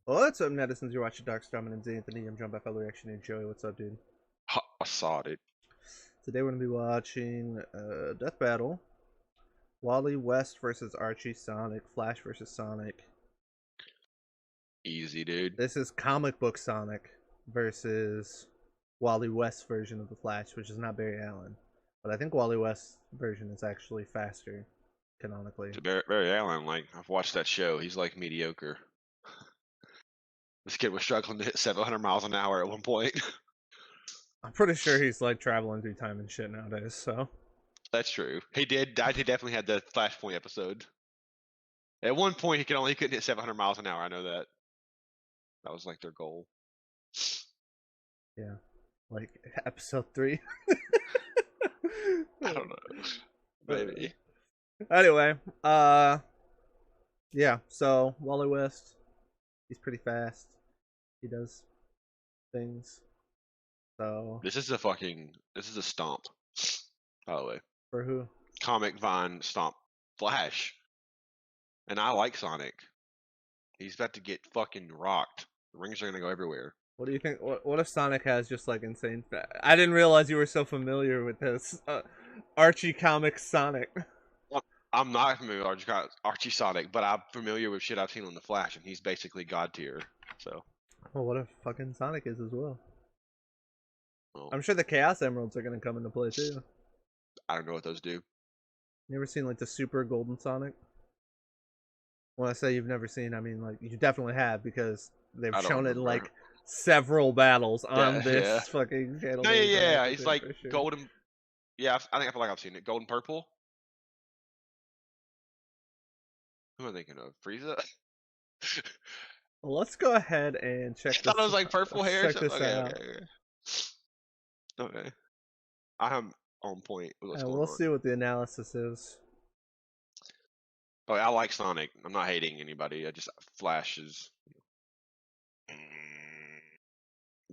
What's up, netizens? You're watching DarkStar. My name's Anthony. I'm joined by fellow reactionary Joey. What's up, dude? I saw it. Today we're going to be watching Death Battle. Wally West versus Archie Sonic. Flash versus Sonic. Easy, dude. This is comic book Sonic versus Wally West's version of the Flash, which is not Barry Allen. But I think Wally West's version is actually faster, canonically. To Barry Allen, like, I've watched that show. He's like mediocre. This kid was struggling to hit 700 miles an hour at one point. I'm pretty sure he's like traveling through time and shit nowadays, so. That's true. He definitely had the Flashpoint episode. At one point, he couldn't hit 700 miles an hour. I know that. That was like their goal. Yeah, like episode 3. I don't know. Maybe. Anyway, yeah. So Wally West, he's pretty fast. He does things. So This is a stomp. By the way, for who? Comic Vine stomp Flash. And I like Sonic. He's about to get fucking rocked. The rings are gonna go everywhere. What do you think? What if Sonic has just like insane I didn't realize you were so familiar with this Archie comic Sonic. I'm not familiar with Archie Sonic, but I'm familiar with shit I've seen on the Flash, and he's basically god tier. So. Well, what if fucking Sonic is as well? Well, I'm sure the Chaos Emeralds are gonna come into play too. I don't know what those do. You ever seen like the Super Golden Sonic? When I say you've never seen, I mean like you definitely have, because they've shown it in like several battles on this fucking channel. No, yeah, it's like sure. Golden. Yeah, I feel like I've seen it. Golden purple. Who am I thinking of? Frieza. Well, let's go ahead and check. I thought it was like purple hair. Check this out. Okay. I'm on point. We'll see what the analysis is. Oh, I like Sonic. I'm not hating anybody. I just Flash is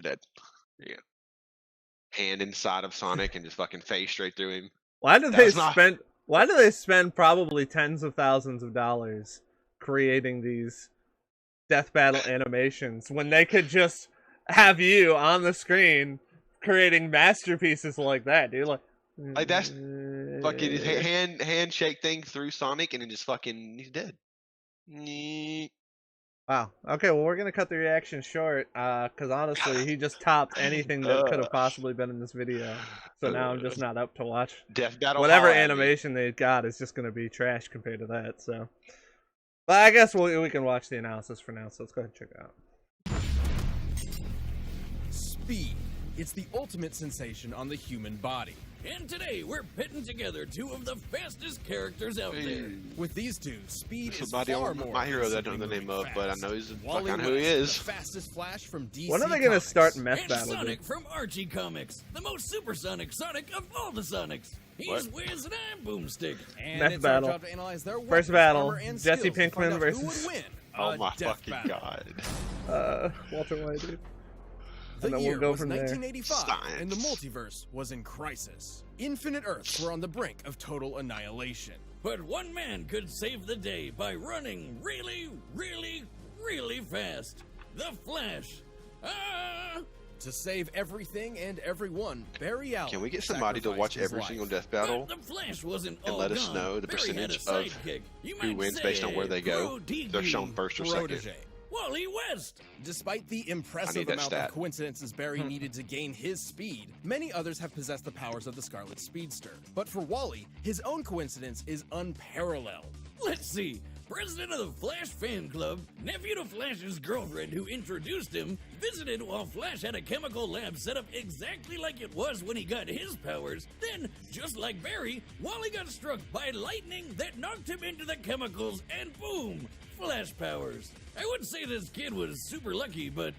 dead. Yeah. Hand inside of Sonic and just fucking face straight through him. Why do they spend probably tens of thousands of dollars creating these death battle animations when they could just have you on the screen creating masterpieces like that, dude? Like that's fucking his handshake thing through Sonic, and then just fucking he's dead. Wow. Okay, well, we're gonna cut the reaction short, because honestly, he just topped anything that could have possibly been in this video. So now I'm just not up to watch. Death battle. Whatever animation they got is just gonna be trash compared to that. So, but I guess we can watch the analysis for now. So let's go ahead and check it out. Speed. It's the ultimate sensation on the human body. And today we're pitting together two of the fastest characters out there. With these two, speed is far more my hero that I don't know the name of, but I know he's Wally who he is. The fastest Flash from DC. When are they gonna start Meth and Battle? Sonic from Archie Comics, the most supersonic Sonic of all the Sonics. He's Wiz and I'm Boomstick. And Meth it's Battle. our job to analyze their First weapons, battle, armor, and Jesse skills to Pinkman find out versus- who would win Oh my death fucking battle. god. Walter White, dude. The And then year we'll go was from there. 1985, and the multiverse was in crisis. Infinite Earths were on the brink of total annihilation. But one man could save the day by running really, really, really fast. The Flash. To save everything and everyone, Barry Allen. Can we get somebody to watch every single death battle But the Flash wasn't and all let us gone. know the Barry had a percentage of sidekick. You who might wins say based on where they go? protege. They're shown first or second. Protege. Wally West. Despite the I impressive need that amount stat. of coincidences Barry needed to gain his speed, many others have possessed the powers of the Scarlet Speedster. But for Wally, his own coincidence is unparalleled. Let's see. President of the Flash fan club, nephew to Flash's girlfriend who introduced him, visited while Flash had a chemical lab set up exactly like it was when he got his powers. Then, just like Barry, Wally got struck by lightning that knocked him into the chemicals, and boom, Flash powers. I would say this kid was super lucky, but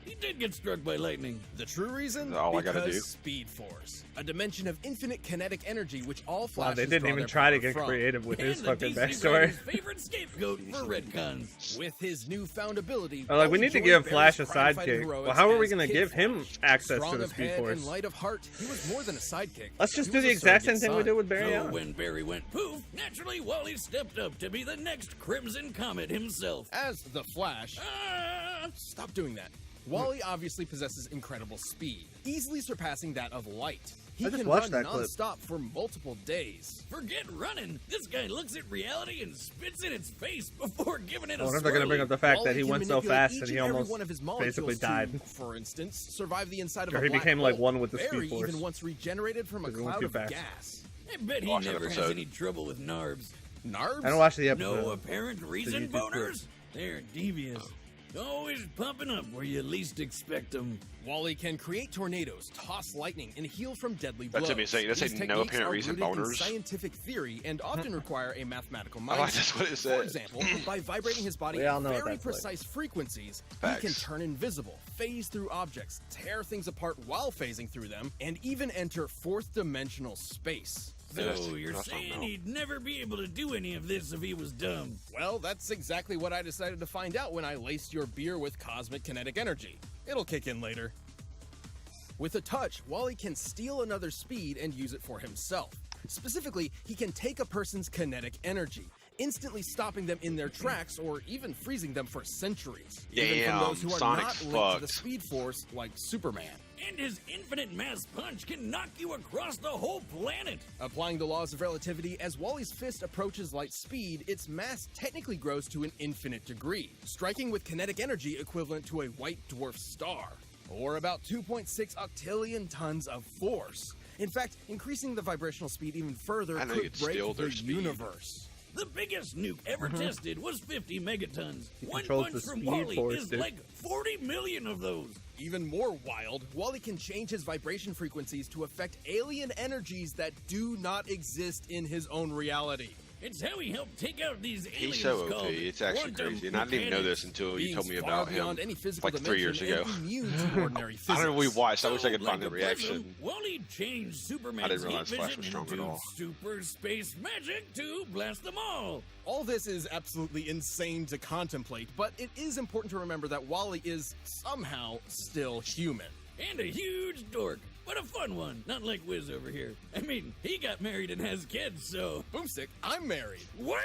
he did get struck by lightning. The true reason? That's all I gotta Because do. Speed Force, a dimension of infinite kinetic energy which all Wow, Flashes they didn't draw even their try to power get from. creative with his And fucking the DC backstory. writer's favorite scapegoat for retcons. With his newfound ability, Like, we Wally need to joined give Barry's Flash a crime-fighting sidekick. heroics Well, how are we as gonna Kid give him Flash. access Strong to the of Speed head Force? and light of heart, he was more than a sidekick. Let's just He do was the a exact same surrogate thing we son. did with Barry So Allen. when Barry went poof, naturally Wally stepped up to be the next Crimson Comet himself. As the Flash, Stop doing that. Wally obviously possesses incredible speed, easily surpassing that of light. He I just can watched run that clip. non-stop for multiple days. Forget running. This guy looks at reality and spits in its face before giving it a I wonder if they're going to bring up the fact that he Wally went can so manipulate fast each that he and every almost one of his molecules basically died. to, for instance, survive the inside of Or a he black became like hole. one with the Speed Barry Force. even once regenerated from a Because he went cloud too of fast. gas. I bet he Watch that never has episode. any trouble with NARBs. Narbs? I don't watch the episode. No apparent reason, YouTube clip. boners? They're devious. Always popping up where you least expect them. Wally can create tornadoes, toss lightning, and heal from deadly blows. That's what he's saying. That's These like no techniques apparent are reason rooted in boners. scientific theory and often require a mathematical I mindset. like that's what it For said. example, by vibrating his body We all at know what very that's like. precise frequencies, Facts. he can turn invisible, phase through objects, tear things apart while phasing through them, and even enter fourth-dimensional space. So you're That's not saying no. he'd never be able to do any of this if he was dumb? Well, that's exactly what I decided to find out when I laced your beer with cosmic kinetic energy. It'll kick in later. With a touch, Wally can steal another's speed and use it for himself. Specifically, he can take a person's kinetic energy, instantly stopping them in their tracks or even freezing them for centuries. Even from Damn, those who are Sonic's not linked to the fucked. Speed Force like Superman. And his infinite mass punch can knock you across the whole planet. Applying the laws of relativity, as Wally's fist approaches light speed, its mass technically grows to an infinite degree, striking with kinetic energy equivalent to a white dwarf star, or about 2.6 octillion tons of force. In fact, increasing the vibrational speed even further I know could you'd break steal their the speed. universe. The biggest nuke ever tested was 50 megatons. One controls punch the from Speed Wally Force, is dude. like 40 million of those. Even more wild, Wally can change his vibration frequencies to affect alien energies that do not exist in his own reality. It's how he helped take out these aliens He's so OP. called It's actually quantum crazy. And I didn't even know this until you Beings told me far about him beyond any physical like 3 years dimension ago. and immune to ordinary physics. I don't know if we watched. I wish I So, could find like the a prism, reaction. Wally changed Superman's I didn't realize heat Flash vision was strong at into all. super space magic to blast them all. All this is absolutely insane to contemplate, but it is important to remember that Wally is somehow still human. And a huge dork, but a fun one, not like Wiz over here. I mean, he got married and has kids, so... Boomstick, I'm married. What?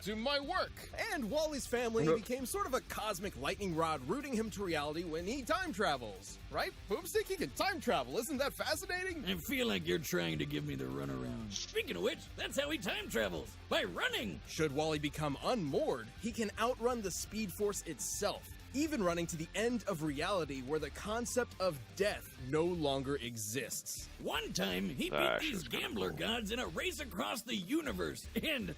To my work. And Wally's family became sort of a cosmic lightning rod rooting him to reality when he time travels. Right? Boomstick, he can time travel. Isn't that fascinating? I feel like you're trying to give me the runaround. Speaking of which, that's how he time travels, by running. Should Wally become unmoored, he can outrun the Speed Force itself, even running to the end of reality where the concept of death no longer exists. One time, he beat That these shit's kinda gambler cool. gods in a race across the universe, and,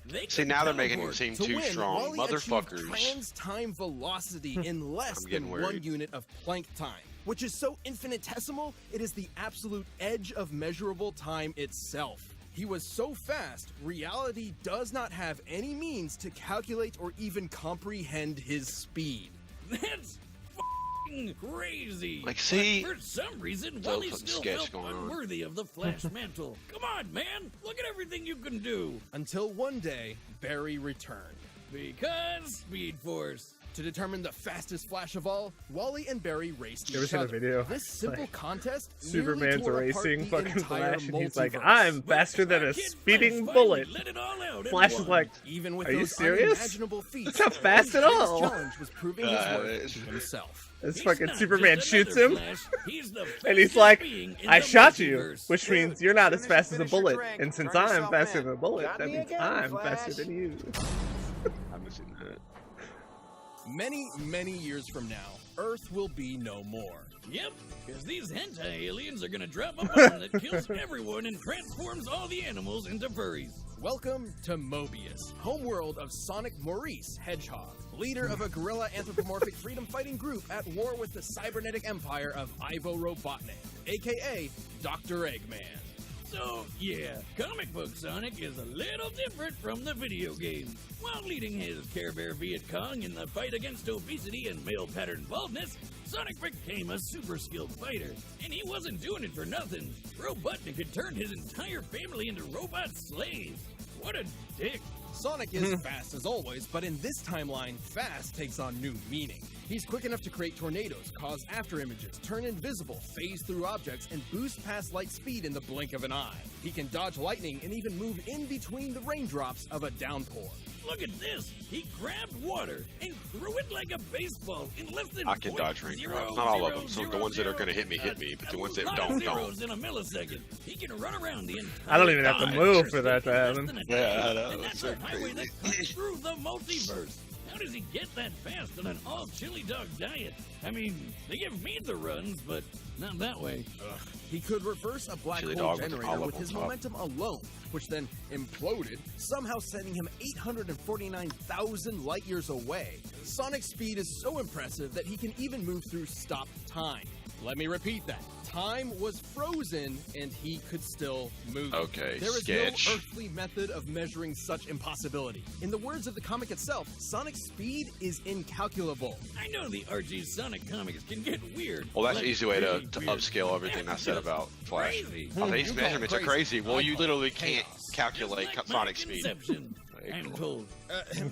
they See, could now they're making him teleport. seem To too win, strong. Wally achieved Motherfuckers. trans-time velocity in less I'm getting than 1 worried. unit of Planck time, which is so infinitesimal, it is the absolute edge of measurable time itself. He was so fast, reality does not have any means to calculate or even comprehend his speed. That's f***ing crazy. Like, see? But for some reason, There's Wally something still sketch felt going on. unworthy of the Flash mantle. Come on, man. Look at everything you can do. Until one day, Barry returned. Because Speed Force. To determine the fastest Flash of all, Wally and Barry raced You ever each seen a other. video? This simple Like, contest nearly Superman's tore apart racing the fucking entire Flash, and he's like, multiverse. I'm But faster than a our kid speeding Flash bullet. finally let it all out and Flash is won. like, Even with Are you those serious? unimaginable feats, That's not fast at Wally's all. challenge was proving his worth it's- to himself. this He's fucking not Superman just shoots another him, Flash, he's the and he's fastest like, being in I the shot you, multiverse. which means you're not as fast as a Finish your bullet, drink. and since Turn I'm yourself faster in. than a bullet, Got that me means again, I'm Flash. faster than you. I haven't seen that. Many, many years from now, Earth will be no more. Yep, because these hentai aliens are gonna drop a bomb that kills everyone and transforms all the animals into furries. Welcome to Mobius, homeworld of Sonic Maurice Hedgehog, leader of a guerrilla anthropomorphic freedom-fighting group at war with the cybernetic empire of Ivo Robotnik, aka Dr. Eggman. So, yeah, comic book Sonic is a little different from the video game. While leading his Care Bear Viet Cong in the fight against obesity and male pattern baldness, Sonic became a super skilled fighter, and he wasn't doing it for nothing. Robotnik had turned his entire family into robot slaves. What a dick. Sonic is fast as always, but in this timeline, fast takes on new meaning. He's quick enough to create tornadoes, cause after images, turn invisible, phase through objects, and boost past light speed in the blink of an eye. He can dodge lightning and even move in between the raindrops of a downpour. Look at this! He grabbed water and threw it like a baseball in less than I can dodge raindrops. Not all of them. Some of the ones that are going to hit me, but the ones that don't. In a millisecond. He can run around the entire I don't even have to move for that to happen. Yeah, I know. And That's that's so a highway crazy. that cuts through the multiverse. How does he get that fast on an all chili dog diet? I mean, they give me the runs, but not that way. He could reverse a black Chili hole dog with the generator olive with on his top. momentum alone, which then imploded, somehow sending him 849,000 light years away. Sonic's speed is so impressive that he can even move through stopped time. Let me repeat that. Time was frozen, and he could still move. Okay, There is sketch. no earthly method of measuring such impossibility. In the words of the comic itself, Sonic's speed is incalculable. I know the RG Sonic comics can get weird. Well, that's like an easy way to really weird. upscale everything I said Just about Flash. crazy. Oh, these You call it measurements are crazy. crazy. Well, I you call it literally can't chaos. calculate Just like my Sonic speed. conception, Very I'm cool. told.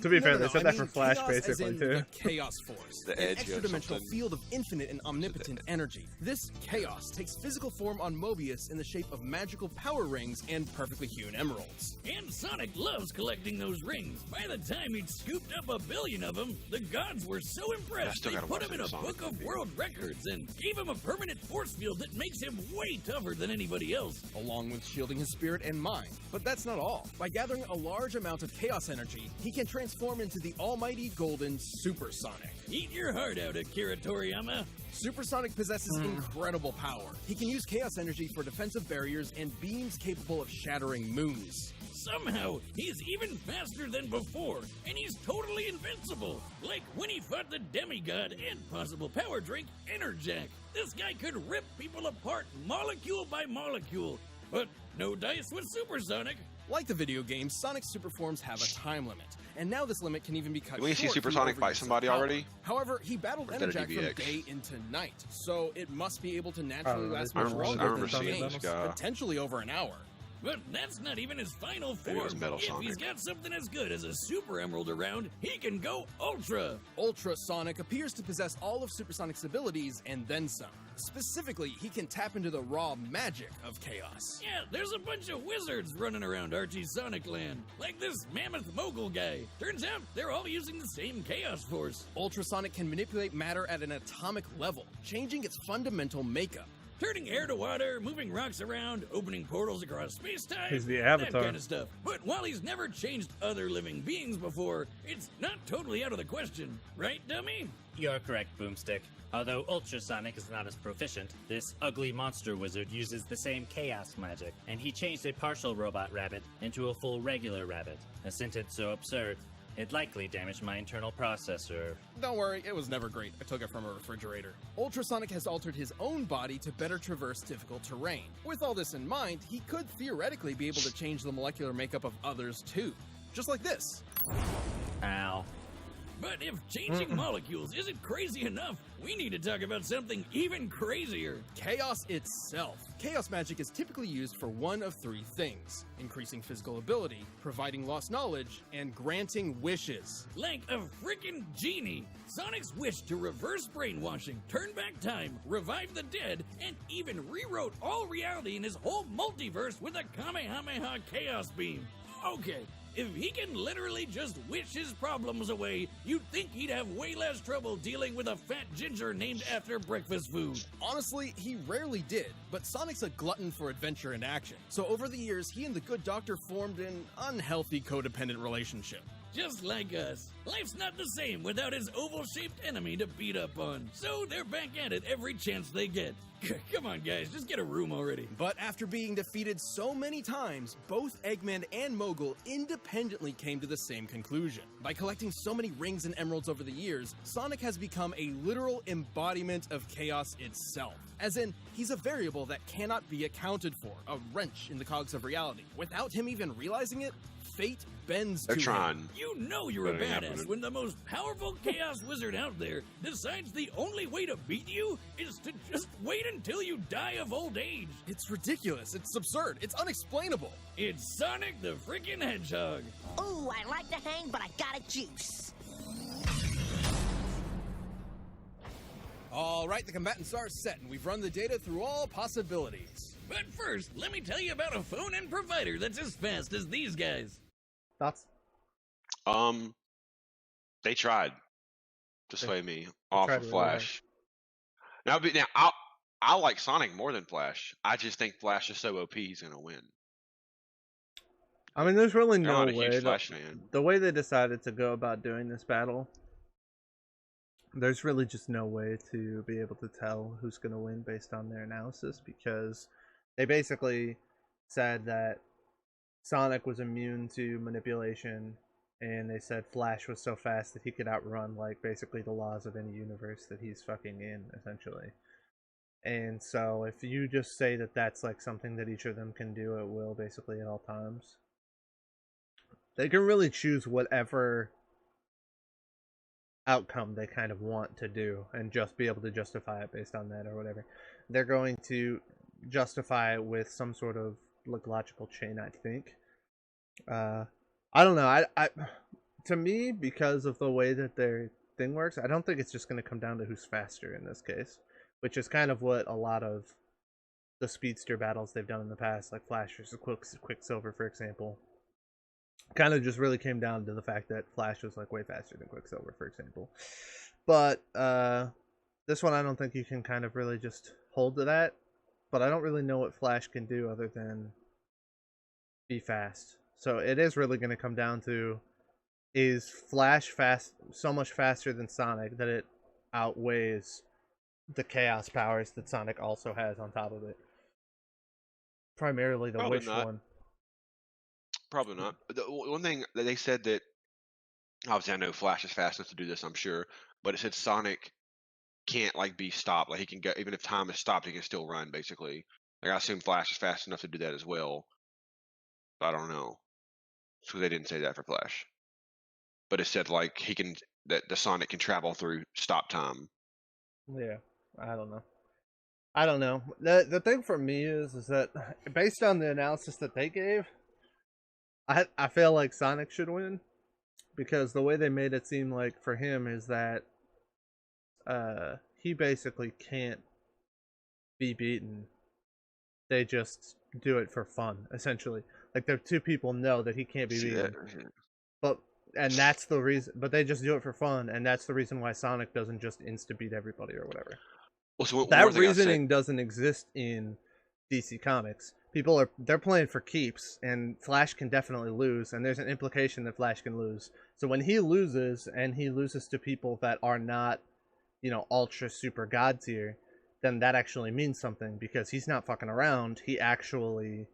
To be fair, they said I that mean for Flash chaos as basically in too. the Chaos Force, The an edge of extra-dimensional something. field of infinite and omnipotent energy. This chaos takes physical form on Mobius in the shape of magical power rings and perfectly hewn emeralds. And Sonic loves collecting those rings. By the time he'd scooped up 1 billion of them, the gods were so impressed still they gotta put watch him in a that Sonic book of movie. world records and gave him a permanent force field that makes him way tougher than anybody else. Along with shielding his spirit and mind. But that's not all. By gathering a large amount of chaos energy, he can transform into the almighty golden Super Sonic. Eat your heart out, Akira Toriyama. Super Sonic possesses incredible power. He can use chaos energy for defensive barriers and beams capable of shattering moons. Somehow, he's even faster than before, and he's totally invincible. Like when he fought the demigod and possible power drink, Enerjack. This guy could rip people apart molecule by molecule. But no dice with Supersonic. Like the video game, Sonic's super forms have a time limit, and now this limit can even be cut Did we see short through Supersonic overuse bite of somebody power. already? However, he battled Or is that a Enerjack from DBX? day into night, so it must be able to naturally last I much remember- longer I remember than seeing games, this guy. potentially over an hour. But that's not even his final Maybe it was form. Metal If he's Sonic. got something as good as a Super Emerald around, he can go Ultra. Ultra Sonic appears to possess all of Supersonic's abilities and then some. Specifically, he can tap into the raw magic of chaos. Yeah, there's a bunch of wizards running around Archie Sonic Land, like this mammoth mogul guy. Turns out they're all using the same Chaos Force. Ultrasonic can manipulate matter at an atomic level, changing its fundamental makeup. Turning air to water, moving rocks around, opening portals across space-time. He's the That Avatar. kind of stuff. But while he's never changed other living beings before, it's not totally out of the question. Right, dummy? You're correct, Boomstick. Although Ultrasonic is not as proficient, this ugly monster wizard uses the same chaos magic, and he changed a partial robot rabbit into a full regular rabbit. A sentence so absurd, it likely damaged my internal processor. Don't worry, it was never great. I took it from a refrigerator. Ultrasonic has altered his own body to better traverse difficult terrain. With all this in mind, he could theoretically be able to change the molecular makeup of others too. Just like this. Ow. But if changing molecules isn't crazy enough, we need to talk about something even crazier. Chaos itself. Chaos magic is typically used for one of three things: increasing physical ability, providing lost knowledge, and granting wishes. Like a freaking genie. Sonic's wish to reverse brainwashing, turn back time, revive the dead, and even rewrote all reality in his whole multiverse with a Kamehameha Chaos Beam. Okay, if he can literally just wish his problems away, you'd think he'd have way less trouble dealing with a fat ginger named after breakfast food. Honestly, he rarely did, but Sonic's a glutton for adventure and action. So over the years, he and the Good Doctor formed an unhealthy codependent relationship. Just like us. Life's not the same without his oval-shaped enemy to beat up on. So they're back at it every chance they get. Come on, guys, just get a room already. But after being defeated so many times, both Eggman and Mogul independently came to the same conclusion. By collecting so many rings and emeralds over the years, Sonic has become a literal embodiment of chaos itself. As in, he's a variable that cannot be accounted for, a wrench in the cogs of reality. Without him even realizing it, fate bends They're to trying. him. You know you're a But it ain't badass happening. when the most powerful Chaos Wizard out there decides the only way to beat you is to just wait until you die of old age. It's ridiculous. It's absurd. It's unexplainable. It's Sonic the freaking Hedgehog. Ooh, I like to hang, but I got a juice. All right, the combatants are set, and we've run the data through all possibilities. But first, let me tell you about a phone and provider that's as fast as these guys. Thoughts? They tried to sway me off tried of really hard. Flash. Now, I like Sonic more than Flash. I just think Flash is so OP, he's gonna win. I mean, there's really I'm no not a way. huge Flash fan. The way they decided to go about doing this battle, there's really just no way to be able to tell who's going to win based on their analysis, because they basically said that Sonic was immune to manipulation, and they said Flash was so fast that he could outrun, like, basically the laws of any universe that he's fucking in, essentially. And so if you just say that that's, like, something that each of them can do at will, basically at all times, they can really choose whatever outcome they kind of want to do and just be able to justify it based on that or whatever. They're going to justify it with some sort of, like, logical chain, I think. I don't know. I to me, because of the way that their thing works, I don't think it's just going to come down to who's faster in this case, which is kind of what a lot of the speedster battles they've done in the past, like Flash versus Quicksilver, for example, kind of just really came down to the fact that Flash was, like, way faster than Quicksilver, for example. But this one, I don't think you can kind of really just hold to that. But I don't really know what Flash can do other than be fast. So it is really going to come down to, is Flash fast, so much faster than Sonic that it outweighs the chaos powers that Sonic also has on top of it? Primarily the Probably Wish not. one. Probably not. The one thing that they said that, obviously I know Flash is fast enough to do this, I'm sure, but it said Sonic can't, like, be stopped. Like, he can go, even if time is stopped, he can still run, basically. Like, I assume Flash is fast enough to do that as well. But I don't know. So they didn't say that for Flash. But it said, like, that the Sonic can travel through stop time. Yeah, I don't know. I don't know. The thing for me is that based on the analysis that they gave, I feel like Sonic should win, because the way they made it seem like for him is that he basically can't be beaten. They just do it for fun, essentially. Like, the two people know that he can't be See beaten. that? And that's the reason, but they just do it for fun, and that's the reason why Sonic doesn't just insta beat everybody or whatever. Well, so That one thing I said- reasoning doesn't exist in DC Comics. They're playing for keeps, and Flash can definitely lose, and there's an implication that Flash can lose. So when he loses, and he loses to people that are not, ultra super god tier, then that actually means something, because he's not fucking around. He actually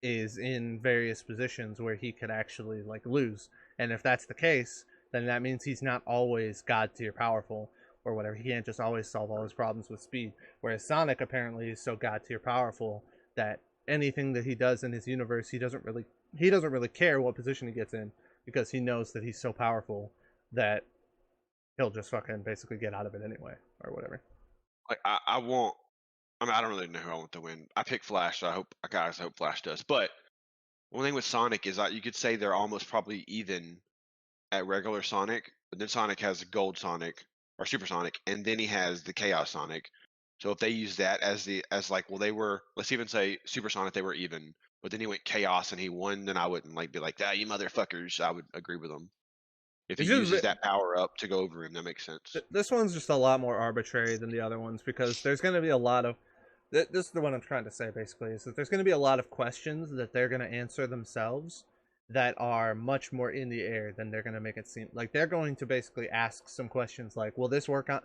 is in various positions where he could actually, like, lose. And if that's the case, then that means he's not always god tier powerful or whatever. He can't just always solve all his problems with speed. Whereas Sonic apparently is so god tier powerful that anything that he does in his universe, he doesn't really care what position he gets in, because he knows that he's so powerful that he'll just fucking basically get out of it anyway or whatever. Like, I don't really know who I want to win. I pick Flash, so I hope Flash does. But one thing with Sonic is that you could say they're almost probably even at regular Sonic, but then Sonic has Gold Sonic or Super Sonic, and then he has the Chaos Sonic. So if they use that as like, well, they were, let's even say Super Sonic, they were even, but then he went Chaos and he won, then I wouldn't, like, be like, you motherfuckers. I would agree with him. If he It's just uses that power up to go over him, that makes sense. This one's just a lot more arbitrary than the other ones, because there's going to be a lot of... This is the one I'm trying to say, basically, is that there's going to be a lot of questions that they're going to answer themselves that are much more in the air than they're going to make it seem. Like, they're going to basically ask some questions like, would this work on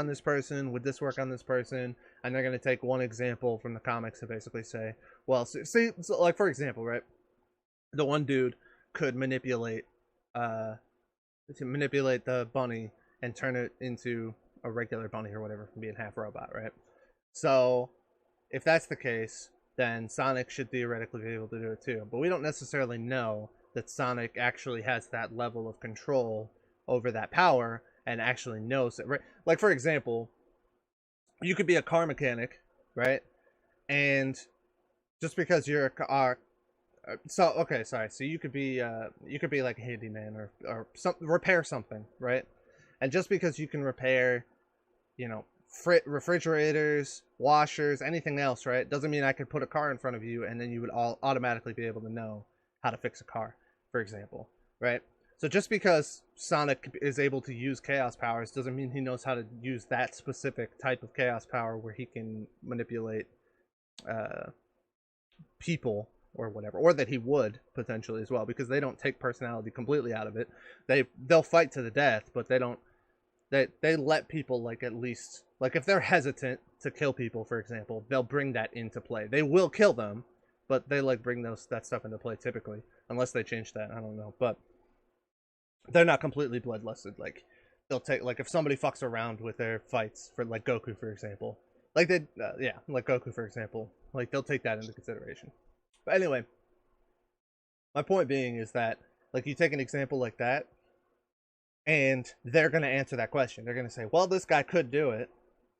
this person? Would this work on this person? And they're going to take one example from the comics and basically say, well, so, like, for example, right? The one dude could manipulate the bunny and turn it into a regular bunny or whatever, from being half robot, right? So if that's the case, then Sonic should theoretically be able to do it too. But we don't necessarily know that Sonic actually has that level of control over that power and actually knows it. Right? Like, for example, you could be a car mechanic, right? And just because you're a car, so you could be like a handyman or some repair something, right? And just because you can repair, refrigerators, washers, anything else, right, doesn't mean I could put a car in front of you and then you would all automatically be able to know how to fix a car, for example, right? So just because Sonic is able to use chaos powers doesn't mean he knows how to use that specific type of chaos power where he can manipulate people or whatever, or that he would potentially as well, because they don't take personality completely out of it. They'll fight to the death, but they let people, like, at least, like, if they're hesitant to kill people, for example, they'll bring that into play. They will kill them, but they like bring that stuff into play typically, unless they change that. I don't know, but they're not completely bloodlusted. Like, they'll take, like, if somebody fucks around with their fights, for like Goku, for example, like Goku, for example, like, they'll take that into consideration. But anyway, my point being is that, like, you take an example like that, and they're going to answer that question. They're going to say, well, this guy could do it,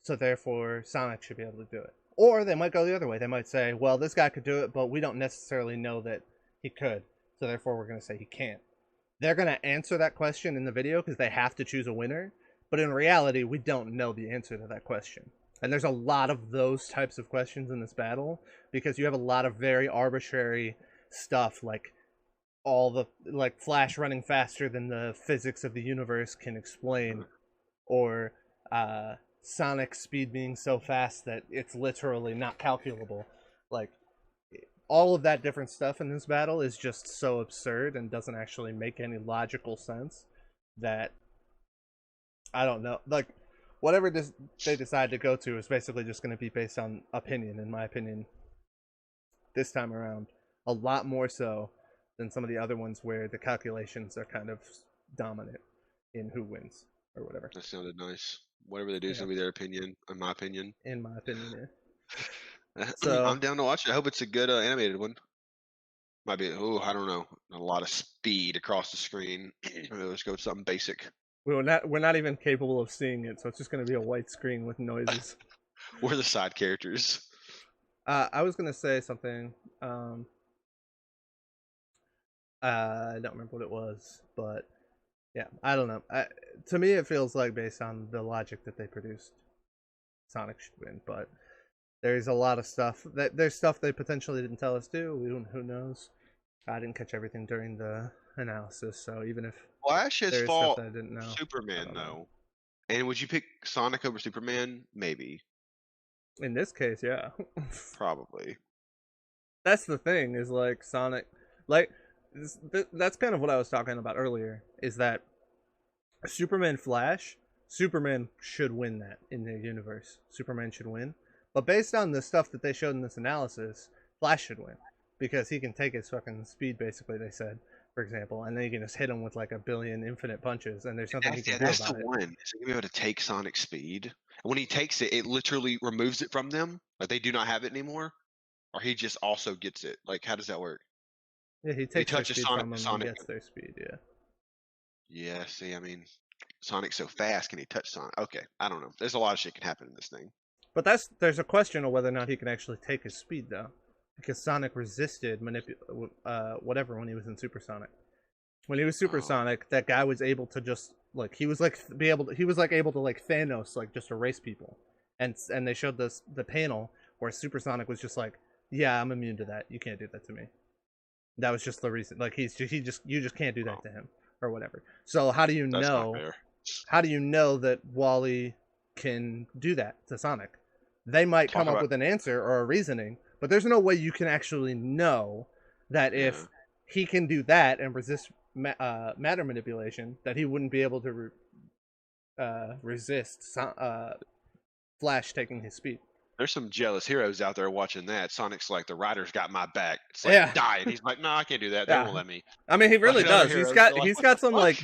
so therefore Sonic should be able to do it. Or they might go the other way. They might say, well, this guy could do it, but we don't necessarily know that he could, so therefore we're going to say he can't. They're going to answer that question in the video because they have to choose a winner, but in reality, we don't know the answer to that question. And there's a lot of those types of questions in this battle, because you have a lot of very arbitrary stuff, like Flash running faster than the physics of the universe can explain, or Sonic's speed being so fast that it's literally not calculable. Like, all of that different stuff in this battle is just so absurd and doesn't actually make any logical sense that, I don't know, like, whatever they decide to go to is basically just going to be based on opinion, in my opinion, this time around. A lot more so than some of the other ones where the calculations are kind of dominant in who wins or whatever. That sounded nice. Whatever they do is going to be their opinion, in my opinion. In my opinion, yeah. So I'm down to watch it. I hope it's a good animated one. Might be, I don't know, a lot of speed across the screen. Let's go with something basic. We're not even capable of seeing it, so it's just going to be a white screen with noises. We're the side characters. I was going to say something. I don't remember what it was, but yeah, I don't know. To me, it feels like, based on the logic that they produced, Sonic should win, but there's a lot of stuff there's stuff they potentially didn't tell us to. Who knows? I didn't catch everything during the analysis, so even if Flash has there's fought stuff that I didn't know, Superman, though. And would you pick Sonic over Superman? Maybe. in this case, yeah. Probably. That's the thing, is like Sonic, like, that's kind of what I was talking about earlier, is that Superman should win that in the universe. Superman should win. But based on the stuff that they showed in this analysis, Flash should win. Because he can take his fucking speed, basically, they said, for example, and then you can just hit him with like a billion infinite punches, and there's nothing he can do about it. That's the one. Is he gonna be able to take Sonic's speed? And when he takes it, it literally removes it from them? Like, they do not have it anymore? Or he just also gets it? Like, how does that work? Yeah, he takes their touches speed Sonic, from them Sonic and gets their speed, yeah. Yeah, see, I mean, Sonic's so fast, can he touch Sonic? Okay, I don't know. There's a lot of shit can happen in this thing. But there's a question of whether or not he can actually take his speed, though. Because Sonic resisted whatever when he was in Supersonic. When he was Supersonic, that guy was able to just, like, he was able to like Thanos, like, just erase people. And they showed the panel where Supersonic was just like, yeah, I'm immune to that. You can't do that to me. That was just the reason. Like, you just can't do that to him or whatever. So how do you know? How do you know that Wally can do that to Sonic? They might come up with an answer or a reasoning, but there's no way you can actually know that if he can do that and resist matter manipulation, that he wouldn't be able to resist Flash taking his speed. There's some jealous heroes out there watching that. Sonic's like, the rider's got my back. It's like, die. And he's like, no, I can't do that. They won't let me. I mean, he really does. He's got some what?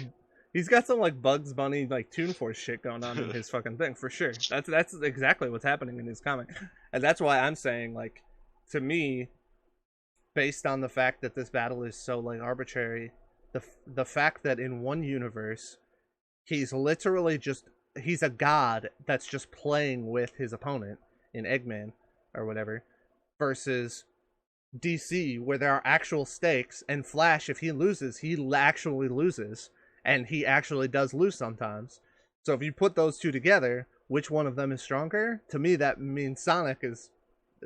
He's got some like Bugs Bunny like Toon Force shit going on in his fucking thing, for sure. That's exactly what's happening in his comic. And that's why I'm saying, like, to me, based on the fact that this battle is so like arbitrary, the fact that in one universe he's literally just he's a god that's just playing with his opponent in Eggman or whatever, versus DC where there are actual stakes, and Flash, if he loses, he actually loses, and he actually does lose sometimes. So if you put those two together, which one of them is stronger? To me, that means Sonic is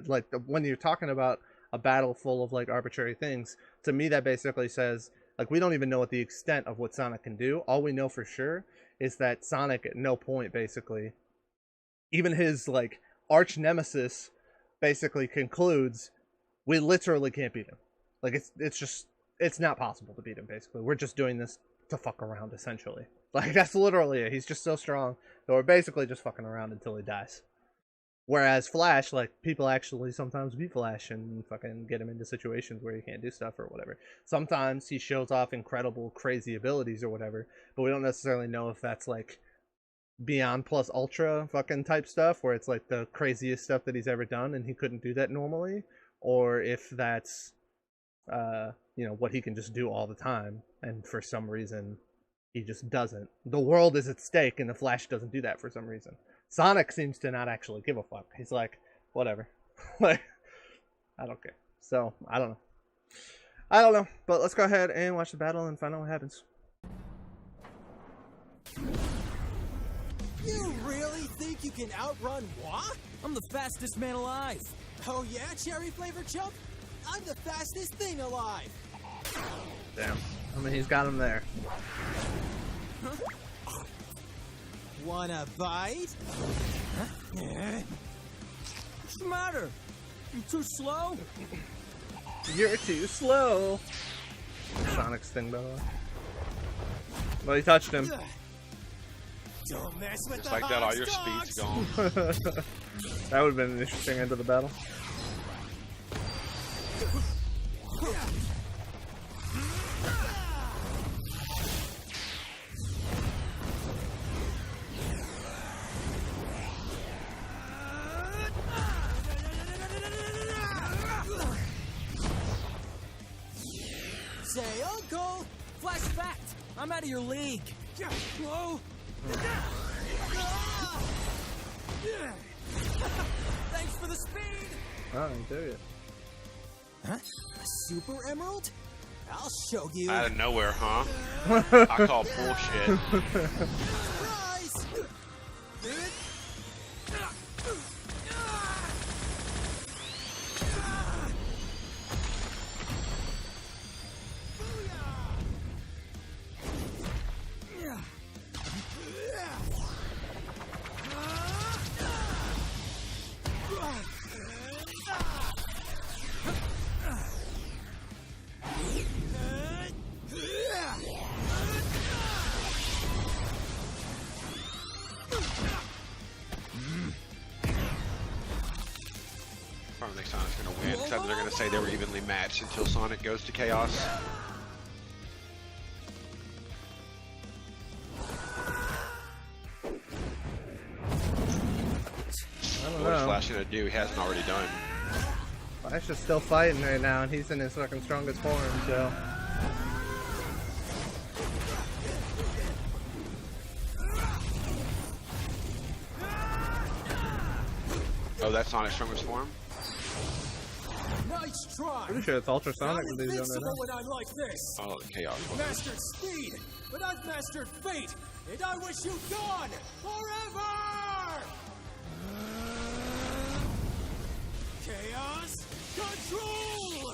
like when you're talking about a battle full of like arbitrary things. To me, that basically says like we don't even know what the extent of what Sonic can do. All we know for sure is that Sonic at no point basically, even his like arch nemesis, basically concludes we literally can't beat him. Like it's not possible to beat him. Basically, we're just doing this to fuck around essentially. Like that's literally it. He's just so strong that we're basically just fucking around until he dies. Whereas Flash, like, people actually sometimes beat Flash and fucking get him into situations where he can't do stuff or whatever. Sometimes he shows off incredible, crazy abilities or whatever, but we don't necessarily know if that's, like, beyond plus ultra fucking type stuff, where it's, like, the craziest stuff that he's ever done and he couldn't do that normally, or if that's, you know, what he can just do all the time, and for some reason he just doesn't. The world is at stake, and the Flash doesn't do that for some reason. Sonic seems to not actually give a fuck. He's like, whatever. Like, I don't care. So, I don't know. But let's go ahead and watch the battle and find out what happens. You really think you can outrun what? I'm the fastest man alive. Oh yeah, cherry flavored chump? I'm the fastest thing alive. Damn. I mean, he's got him there. Huh? Wanna bite? What's the matter? You too slow? You're too slow. Sonic's thing, by the way. Well, he touched him. Don't mess with Just the like that, all Hogs your dogs. speed's gone. That would have been an interesting end to the battle. Say, Uncle! Flash fact! I'm out of your league! Whoa! Thanks for the speed! Oh, he took it. Huh? A super emerald? I'll show you! Out of nowhere, huh? I call bullshit. Surprise! Probably think Sonic's gonna win, except they're gonna say they were evenly matched until Sonic goes to Chaos. I don't What is know. Flash gonna do? He hasn't already done. Flash is still fighting right now, and he's in his fucking strongest form, so... Oh, that's Sonic's strongest form? Nice try! Pretty sure it's ultrasonic I'm that he's on right invincible now. when I'm like this! Oh, Chaos. You've mastered speed, but I've mastered fate, and I wish you gone forever! Chaos control!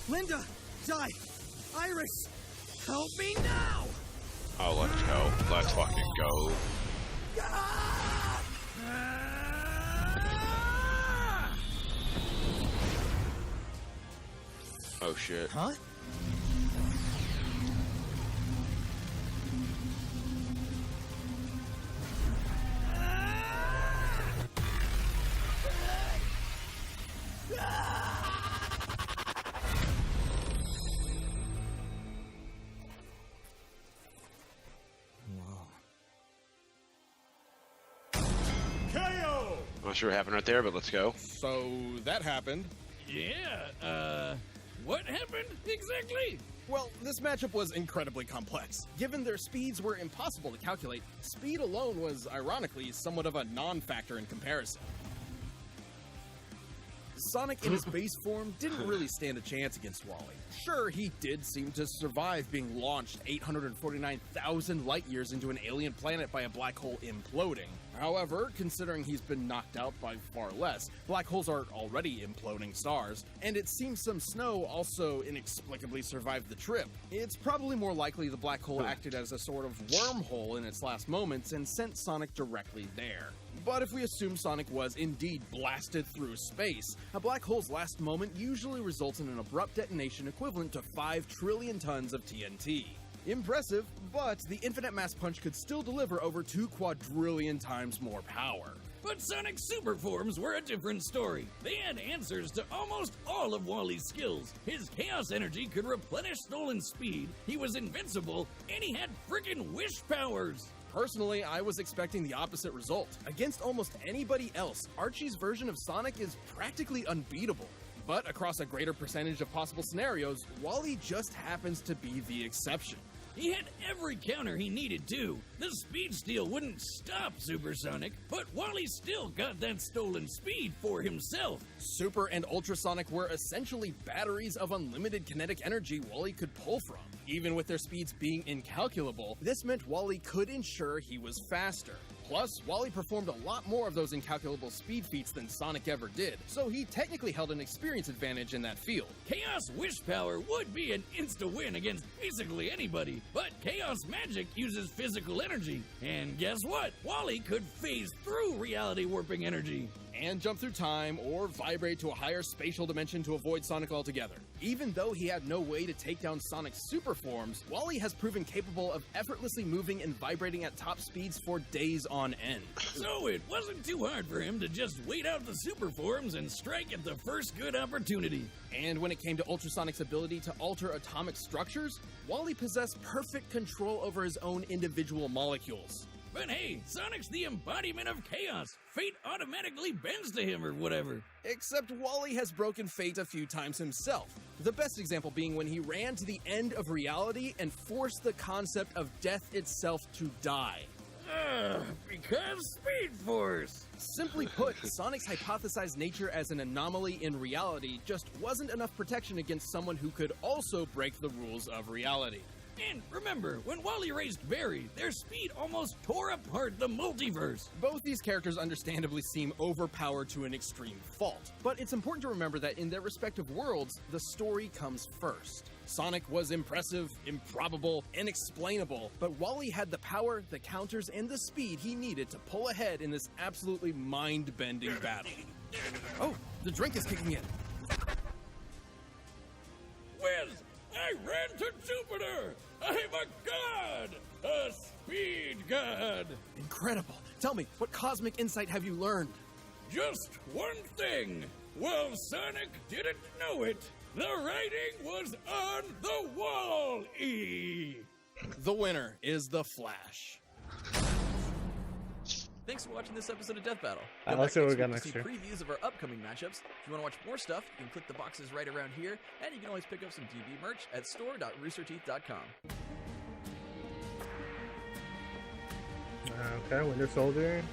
Linda, Di, Iris, help me now! Oh, let's go. Let's fucking go. Oh shit. Huh? I'm not sure what happened right there, but let's go. So that happened. Yeah, what happened exactly? Well, this matchup was incredibly complex. Given their speeds were impossible to calculate, speed alone was, ironically, somewhat of a non-factor in comparison. Sonic in his base form didn't really stand a chance against Wally. Sure, he did seem to survive being launched 849,000 light years into an alien planet by a black hole imploding. However, considering he's been knocked out by far less, black holes are already imploding stars, and it seems some snow also inexplicably survived the trip. It's probably more likely the black hole acted as a sort of wormhole in its last moments and sent Sonic directly there. But if we assume Sonic was indeed blasted through space, a black hole's last moment usually results in an abrupt detonation equivalent to 5 trillion tons of TNT. Impressive, but the infinite mass punch could still deliver over 2 quadrillion times more power. But Sonic's super forms were a different story. They had answers to almost all of Wally's skills. His chaos energy could replenish stolen speed, he was invincible, and he had frickin' wish powers! Personally, I was expecting the opposite result. Against almost anybody else, Archie's version of Sonic is practically unbeatable. But across a greater percentage of possible scenarios, Wally just happens to be the exception. He had every counter he needed to. The speed steal wouldn't stop Supersonic, but Wally still got that stolen speed for himself. Super and Ultrasonic were essentially batteries of unlimited kinetic energy Wally could pull from. Even with their speeds being incalculable, this meant Wally could ensure he was faster. Plus, Wally performed a lot more of those incalculable speed feats than Sonic ever did, so he technically held an experience advantage in that field. Chaos Wish Power would be an insta-win against basically anybody, but Chaos Magic uses physical energy. And guess what? Wally could phase through reality warping energy. And jump through time or vibrate to a higher spatial dimension to avoid Sonic altogether. Even though he had no way to take down Sonic's super forms, Wally has proven capable of effortlessly moving and vibrating at top speeds for days on end. So it wasn't too hard for him to just wait out the super forms and strike at the first good opportunity. And when it came to Ultrasonic's ability to alter atomic structures, Wally possessed perfect control over his own individual molecules. But hey, Sonic's the embodiment of chaos. Fate automatically bends to him or whatever. Except Wally has broken fate a few times himself. The best example being when he ran to the end of reality and forced the concept of death itself to die. Because Speed Force. Simply put, Sonic's hypothesized nature as an anomaly in reality just wasn't enough protection against someone who could also break the rules of reality. And remember, when Wally raced Barry, their speed almost tore apart the multiverse. Both these characters understandably seem overpowered to an extreme fault, but it's important to remember that in their respective worlds, the story comes first. Sonic was impressive, improbable, inexplainable, but Wally had the power, the counters, and the speed he needed to pull ahead in this absolutely mind-bending battle. Oh, the drink is kicking in. Whiz! I ran to Jupiter! I'm a god! A speed god! Incredible. Tell me, what cosmic insight have you learned? Just one thing. Well, Sonic didn't know it. The writing was on the wall, E! The winner is the Flash. Thanks for watching this episode of Death Battle. Let's see what we got next next week to year. see previews of our upcoming matchups. If you want to watch more stuff, you can click the boxes right around here, and you can always pick up some DB merch at store.roosterteeth.com. Okay, Winter Soldier.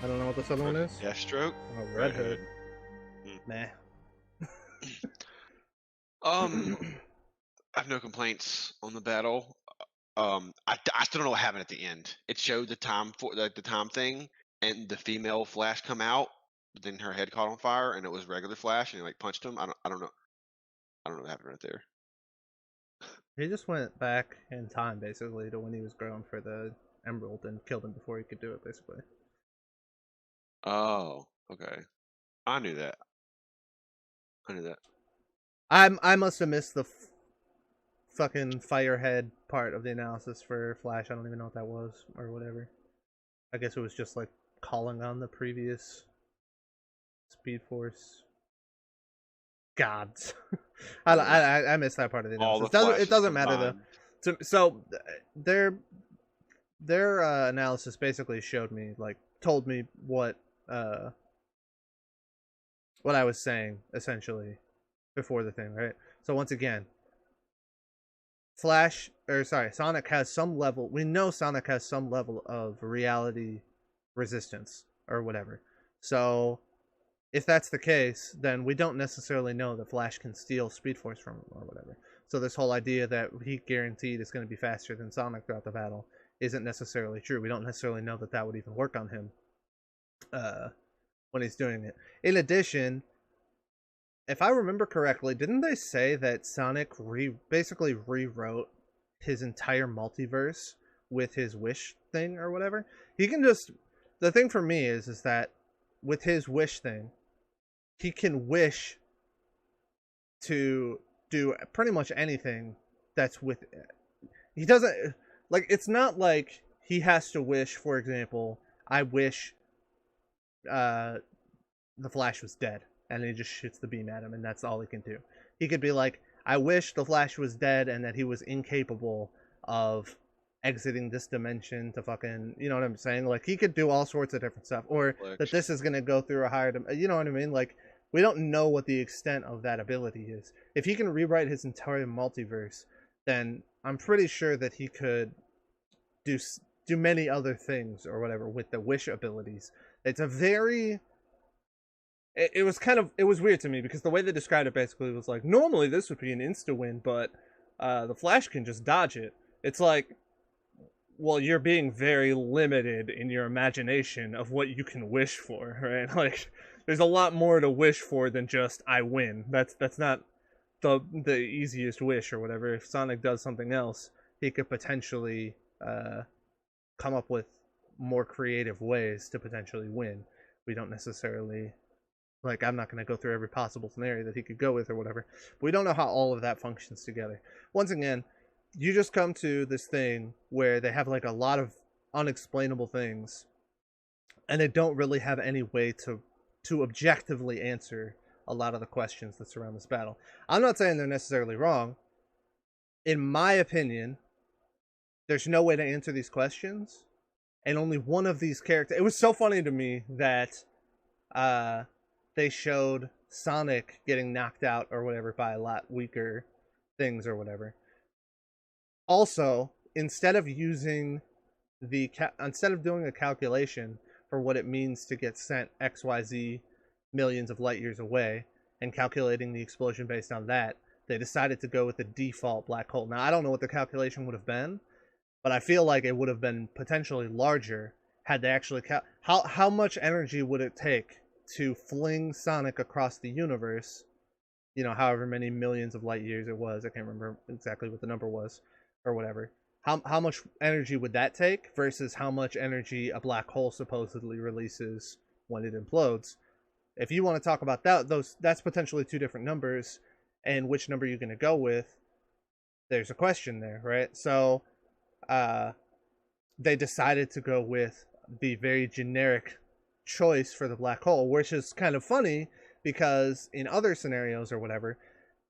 I don't know what this other one is. Deathstroke. Oh, Red Hood. Nah. I have no complaints on the battle. I still don't know what happened at the end. It showed the time for the time thing, and the female Flash come out, but then her head caught on fire, and it was regular Flash, and he like punched him. I don't know what happened right there. He just went back in time basically to when he was growing for the Emerald and killed him before he could do it basically. Oh, okay. I knew that. I must have missed the fucking Firehead part of the analysis for Flash. I don't even know what that was or whatever. I guess it was just like calling on the previous Speed Force gods. I missed that part of the analysis. It doesn't matter though. So their analysis basically showed me, like, told me what what I was saying essentially before the thing, right? So once again, Sonic has some level. We know Sonic has some level of reality resistance or whatever. So if that's the case, then we don't necessarily know that Flash can steal Speed Force from him or whatever. So this whole idea that he guaranteed is going to be faster than Sonic throughout the battle isn't necessarily true. We don't necessarily know that that would even work on him when he's doing it. In addition, if I remember correctly, didn't they say that Sonic basically rewrote his entire multiverse with his wish thing or whatever? He can just... The thing for me is that with his wish thing, he can wish to do pretty much anything that's with... He doesn't... Like, it's not like he has to wish, for example, I wish the Flash was dead. And he just shoots the beam at him, and that's all he can do. He could be like, I wish the Flash was dead and that he was incapable of exiting this dimension to fucking, you know what I'm saying? Like, he could do all sorts of different stuff. Or that this is going to go through a higher you know what I mean? Like, we don't know what the extent of that ability is. If he can rewrite his entire multiverse, then I'm pretty sure that he could do many other things or whatever with the wish abilities. It's a very... It was weird to me because the way they described it basically was like, normally this would be an insta-win, but the Flash can just dodge it. It's like, well, you're being very limited in your imagination of what you can wish for, right? Like, there's a lot more to wish for than just, I win. That's not the easiest wish or whatever. If Sonic does something else, he could potentially come up with more creative ways to potentially win. We don't necessarily... Like, I'm not going to go through every possible scenario that he could go with or whatever. But we don't know how all of that functions together. Once again, you just come to this thing where they have, like, a lot of unexplainable things. And they don't really have any way to objectively answer a lot of the questions that surround this battle. I'm not saying they're necessarily wrong. In my opinion, there's no way to answer these questions. And only one of these characters... It was so funny to me that... they showed Sonic getting knocked out or whatever by a lot weaker things or whatever. Also, instead of doing a calculation for what it means to get sent XYZ millions of light years away and calculating the explosion based on that, they decided to go with the default black hole. Now, I don't know what the calculation would have been, but I feel like it would have been potentially larger had they actually... How much energy would it take to fling Sonic across the universe, you know, however many millions of light years it was. I can't remember exactly what the number was or whatever. How much energy would that take versus how much energy a black hole supposedly releases when it implodes? If you want to talk about that's potentially two different numbers, and which number you're going to go with, there's a question there, right? So they decided to go with the very generic choice for the black hole, which is kind of funny because in other scenarios or whatever,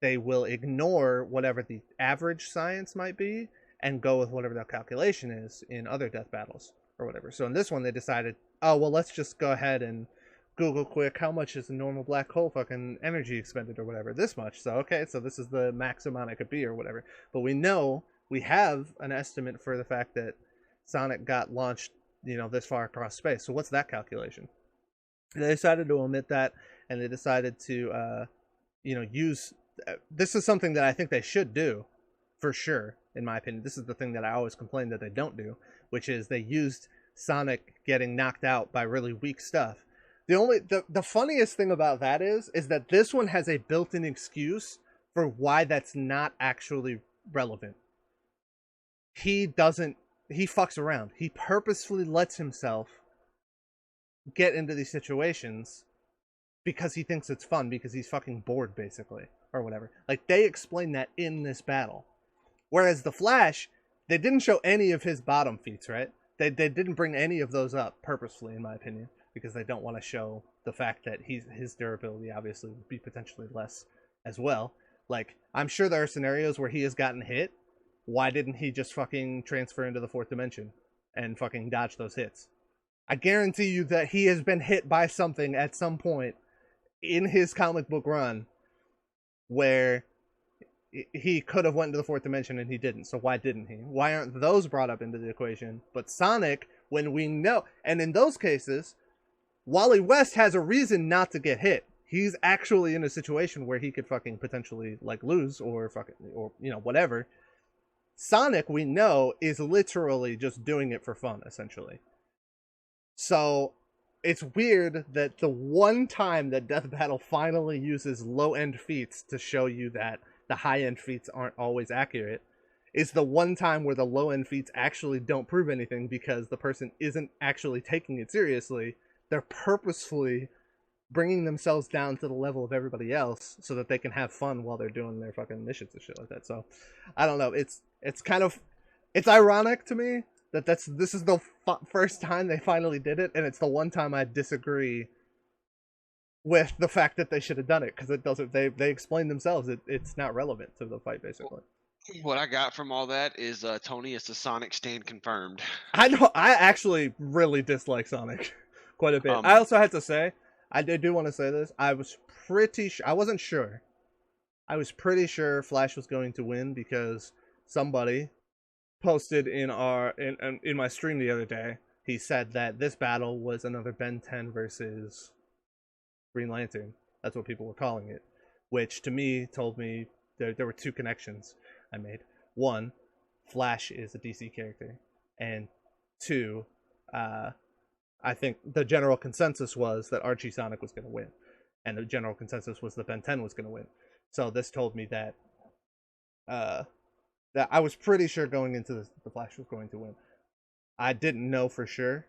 they will ignore whatever the average science might be and go with whatever the calculation is in other death battles or whatever. So in this one, they decided, oh, well, let's just go ahead and Google quick, how much is a normal black hole fucking energy expended or whatever? This much. So, okay, so this is the max amount it could be or whatever. But we know, we have an estimate for the fact that Sonic got launched, you know, this far across space. So what's that calculation? They decided to omit that, and they decided to, you know, use... This is something that I think they should do, for sure, in my opinion. This is the thing that I always complain that they don't do, which is they used Sonic getting knocked out by really weak stuff. The funniest thing about that is that this one has a built-in excuse for why that's not actually relevant. He fucks around. He purposefully lets himself get into these situations because he thinks it's fun, because he's fucking bored, basically, or whatever. Like, they explain that in this battle. Whereas the Flash, they didn't show any of his bottom feats, right? They didn't bring any of those up purposefully, in my opinion, because they don't want to show the fact that his durability obviously would be potentially less as well. Like, I'm sure there are scenarios where he has gotten hit. Why didn't he just fucking transfer into the fourth dimension and fucking dodge those hits? I guarantee you that he has been hit by something at some point in his comic book run where he could have went to the fourth dimension and he didn't. So why didn't he? Why aren't those brought up into the equation? But Sonic, when we know, and in those cases, Wally West has a reason not to get hit. He's actually in a situation where he could fucking potentially like lose or fucking or whatever. Sonic, we know, is literally just doing it for fun, essentially. So it's weird that the one time that Death Battle finally uses low-end feats to show you that the high-end feats aren't always accurate is the one time where the low-end feats actually don't prove anything because the person isn't actually taking it seriously. They're purposefully bringing themselves down to the level of everybody else so that they can have fun while they're doing their fucking missions and shit like that. So, I don't know. It's kind of, it's ironic to me that this is the first time they finally did it, and it's the one time I disagree with the fact that they should have done it, because it doesn't. They explain themselves. It's not relevant to the fight, basically. What I got from all that is Tony is the Sonic stand confirmed. I know. I actually really dislike Sonic quite a bit. I also had to say, I do want to say this. I was pretty sure. I wasn't sure. I was pretty sure Flash was going to win because somebody posted in my stream the other day. He said that this battle was another Ben 10 versus Green Lantern. That's what people were calling it, which to me told me there were two connections I made. One, Flash is a DC character, and two, I think the general consensus was that Archie Sonic was going to win, and the general consensus was that Ben 10 was going to win. So this told me that that I was pretty sure going into this, the Flash was going to win. I didn't know for sure,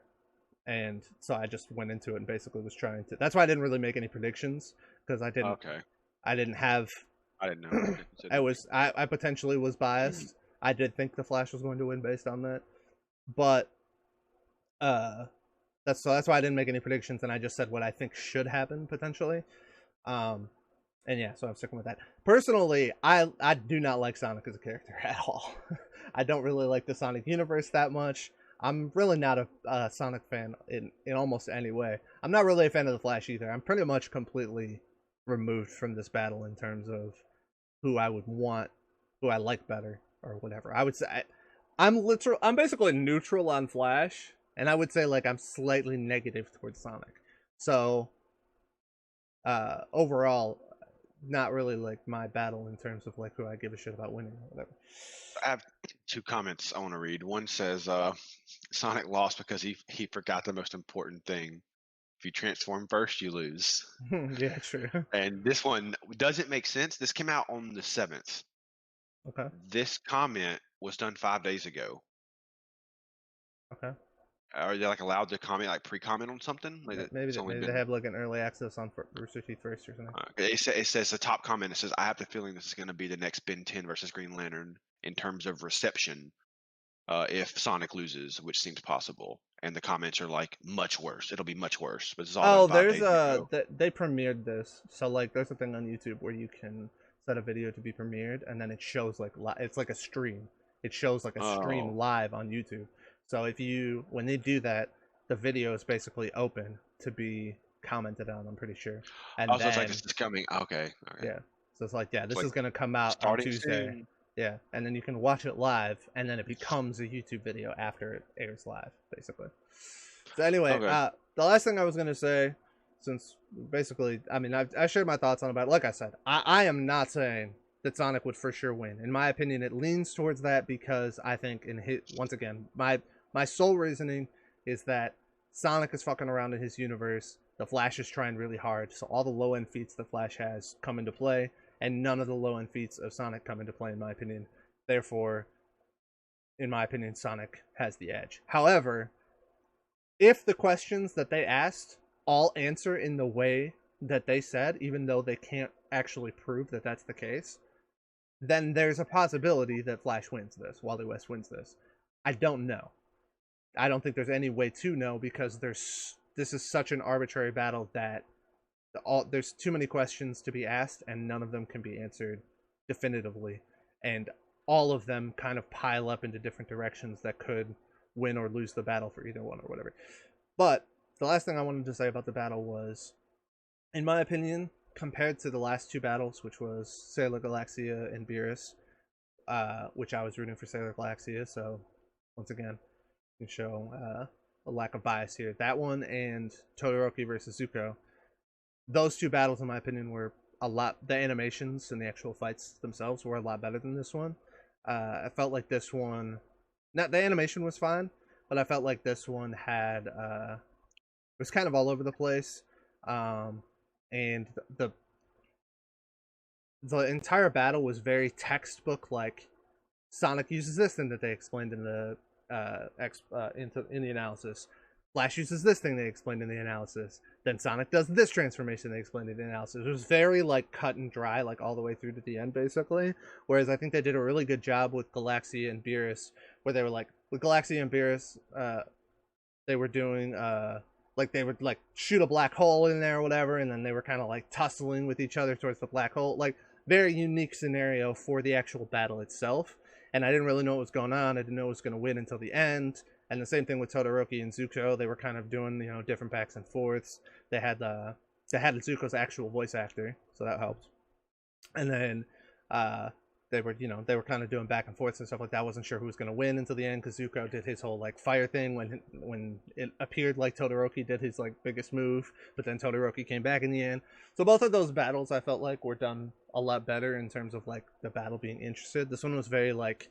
and so I just went into it and basically was trying to. That's why I didn't really make any predictions, because I didn't. Okay. I didn't have. I didn't know. I potentially was biased. I did think the Flash was going to win based on that, but that's why I didn't make any predictions, and I just said what I think should happen potentially. And yeah, so I'm sticking with that. Personally, I do not like Sonic as a character at all. I don't really like the Sonic universe that much. I'm really not a Sonic fan in almost any way. I'm not really a fan of the Flash either. I'm pretty much completely removed from this battle in terms of who I would want, who I like better, or whatever. I would say I'm basically neutral on Flash, and I would say like I'm slightly negative towards Sonic. So overall, not really like my battle in terms of like who I give a shit about winning or whatever. I have two comments I want to read. One says Sonic lost because he forgot the most important thing. If you transform first, you lose. Yeah, true. And this one doesn't make sense. This came out on the 7th. Okay. This comment was done 5 days ago. Okay. Are they like allowed to comment, like pre-comment on something? Like Maybe they have like an early access on Rooster Teeth first or something. It says the top comment. It says, "I have the feeling this is going to be the next Ben 10 versus Green Lantern in terms of reception. If Sonic loses, which seems possible." And the comments are like, "Much worse. It'll be much worse." But this is all there's they premiered this, so like there's a thing on YouTube where you can set a video to be premiered, and then it shows like it's like a stream. It shows like a stream live on YouTube. So when they do that, the video is basically open to be commented on, I'm pretty sure. And so it's like this is coming. Okay. Yeah. So it's like, this is going to come out on Tuesday. Soon. Yeah. And then you can watch it live, and then it becomes a YouTube video after it airs live, basically. So anyway, the last thing I was going to say, since basically, I mean, I shared my thoughts on it, but like I said, I am not saying that Sonic would for sure win. In my opinion, it leans towards that because I think once again, my sole reasoning is that Sonic is fucking around in his universe. The Flash is trying really hard, so all the low-end feats the Flash has come into play, and none of the low-end feats of Sonic come into play, in my opinion. Therefore, in my opinion, Sonic has the edge. However, if the questions that they asked all answer in the way that they said, even though they can't actually prove that that's the case, then there's a possibility that Flash wins this, Wally West wins this. I don't know. I don't think there's any way to know because this is such an arbitrary battle that there's too many questions to be asked and none of them can be answered definitively, and all of them kind of pile up into different directions that could win or lose the battle for either one or whatever. But the last thing I wanted to say about the battle was in my opinion, compared to the last two battles, which was Sailor Galaxia and Beerus, which I was rooting for Sailor Galaxia, so once again, you can show a lack of bias here. That one and Todoroki versus Zuko, those two battles, in my opinion, were a lot. The animations and the actual fights themselves were a lot better than this one. I felt like this one, not the animation was fine, but I felt like this one had it was kind of all over the place, and the entire battle was very textbook. Like Sonic uses this thing that they explained in the in the analysis. Flash uses this thing they explained in the analysis. Then Sonic does this transformation they explained in the analysis. It was very like cut and dry, like all the way through to the end, basically. Whereas I think they did a really good job with Galaxia and Beerus, where they were like with Galaxia and Beerus, they were doing like they would like shoot a black hole in there or whatever, and then they were kind of like tussling with each other towards the black hole. Like very unique scenario for the actual battle itself. And I didn't really know what was going on. I didn't know who was going to win until the end. And the same thing with Todoroki and Zuko. They were kind of doing, you know, different backs and forths. They had Zuko's actual voice actor, so that helped. And then they were kind of doing back and forths and stuff like that. I wasn't sure who was going to win until the end, because Zuko did his whole like fire thing when it appeared like Todoroki did his like biggest move, but then Todoroki came back in the end. So both of those battles I felt like were done a lot better in terms of like the battle being interested. This one was very like,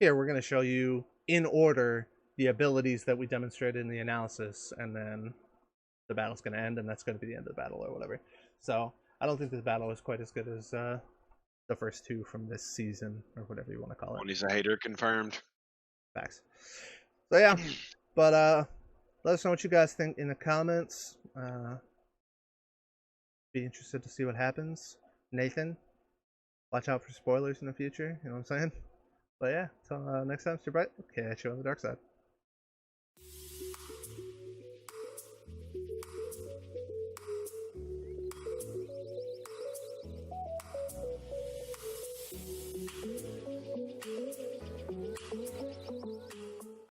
here, we're going to show you in order the abilities that we demonstrated in the analysis, and then the battle's going to end, and that's going to be the end of the battle or whatever. So I don't think this battle is quite as good as the first two from this season, or whatever you want to call it. When he's a hater, confirmed. Facts. So yeah, but let us know what you guys think in the comments. Be interested to see what happens. Nathan, watch out for spoilers in the future. You know what I'm saying? But yeah, till next time, stay bright. Okay, catch you on the dark side.